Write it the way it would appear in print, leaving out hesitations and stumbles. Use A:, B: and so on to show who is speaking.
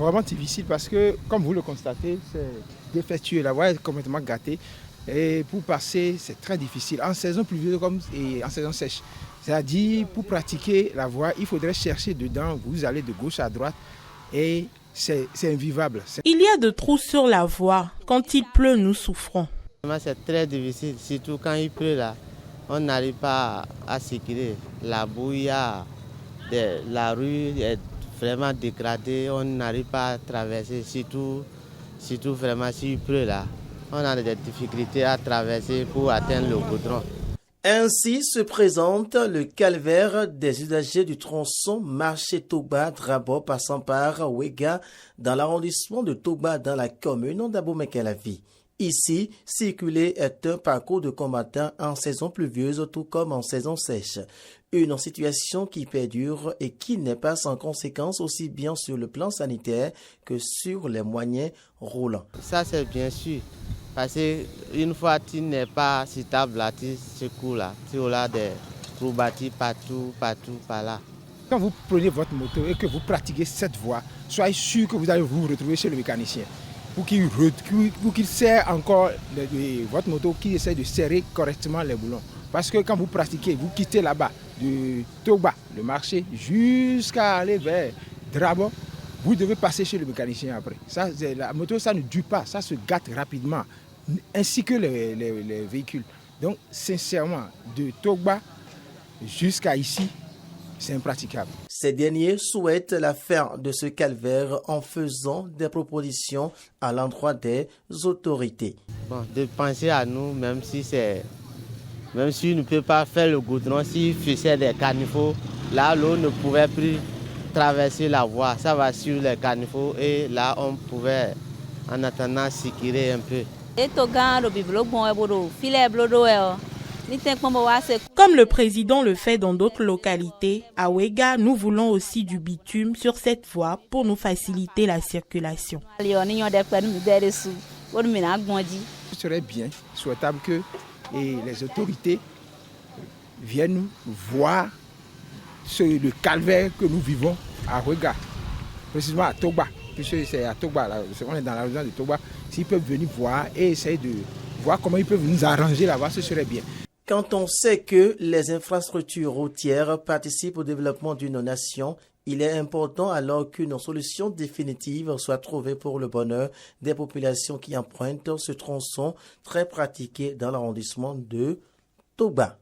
A: vraiment difficile parce que, comme vous le constatez, c'est défectueux. La voie est complètement gâtée. Et pour passer, c'est très difficile. En saison pluvieuse comme et en saison sèche. C'est-à-dire, pour pratiquer la voie, il faudrait chercher dedans. Vous allez de gauche à droite et c'est invivable.
B: Il y a de trous sur la voie. Quand il pleut, nous souffrons.
C: C'est très difficile, surtout quand il pleut là. On n'arrive pas à circuler. La bouillard, la rue est vraiment dégradée. On n'arrive pas à traverser, surtout vraiment s'il pleut là. On a des difficultés à traverser pour atteindre le goudron.
D: Ainsi se présente le calvaire des usagers du tronçon marché Togba-Drabo passant par Wega dans l'arrondissement de Togba dans la commune d'Abomey-Calavi. Ici, circuler est un parcours de combattants en saison pluvieuse tout comme en saison sèche. Une situation qui perdure et qui n'est pas sans conséquences aussi bien sur le plan sanitaire que sur les moyens roulants.
C: Ça c'est bien sûr. Parce qu'une fois tu n'es pas stable là, tu secoues là, tu as des trous bâtis partout, par là.
A: Quand vous prenez votre moto et que vous pratiquez cette voie, soyez sûr que vous allez vous retrouver chez le mécanicien pour qu'il serre encore votre moto, qu'il essaie de serrer correctement les boulons. Parce que quand vous pratiquez, vous quittez là-bas, de Togba, le marché, jusqu'à aller vers Drabo, vous devez passer chez le mécanicien après. Ça, la moto, ça ne dure pas, ça se gâte rapidement, ainsi que les véhicules. Donc, sincèrement, de Togba jusqu'à ici, c'est impraticable.
D: Ces derniers souhaitent la fin de ce calvaire en faisant des propositions à l'endroit des autorités.
C: Bon, de penser à nous, même si on ne peut pas faire le goudron, s'il faisait des caniveaux, là, l'eau ne pouvait plus traverser la voie. Ça va sur les caniveaux et là, on pouvait, en attendant, circuler un peu.
B: Comme le président le fait dans d'autres localités, à Wega, nous voulons aussi du bitume sur cette voie pour nous faciliter la circulation.
A: Ce serait bien, souhaitable que les autorités viennent voir le calvaire que nous vivons à Wega, précisément à Togba, puisque c'est à Togba, là, on est dans la région de Togba. S'ils peuvent venir voir et essayer de voir comment ils peuvent nous arranger là-bas, ce serait bien.
D: Quand on sait que les infrastructures routières participent au développement d'une nation, il est important alors qu'une solution définitive soit trouvée pour le bonheur des populations qui empruntent ce tronçon très pratiqué dans l'arrondissement de Togba.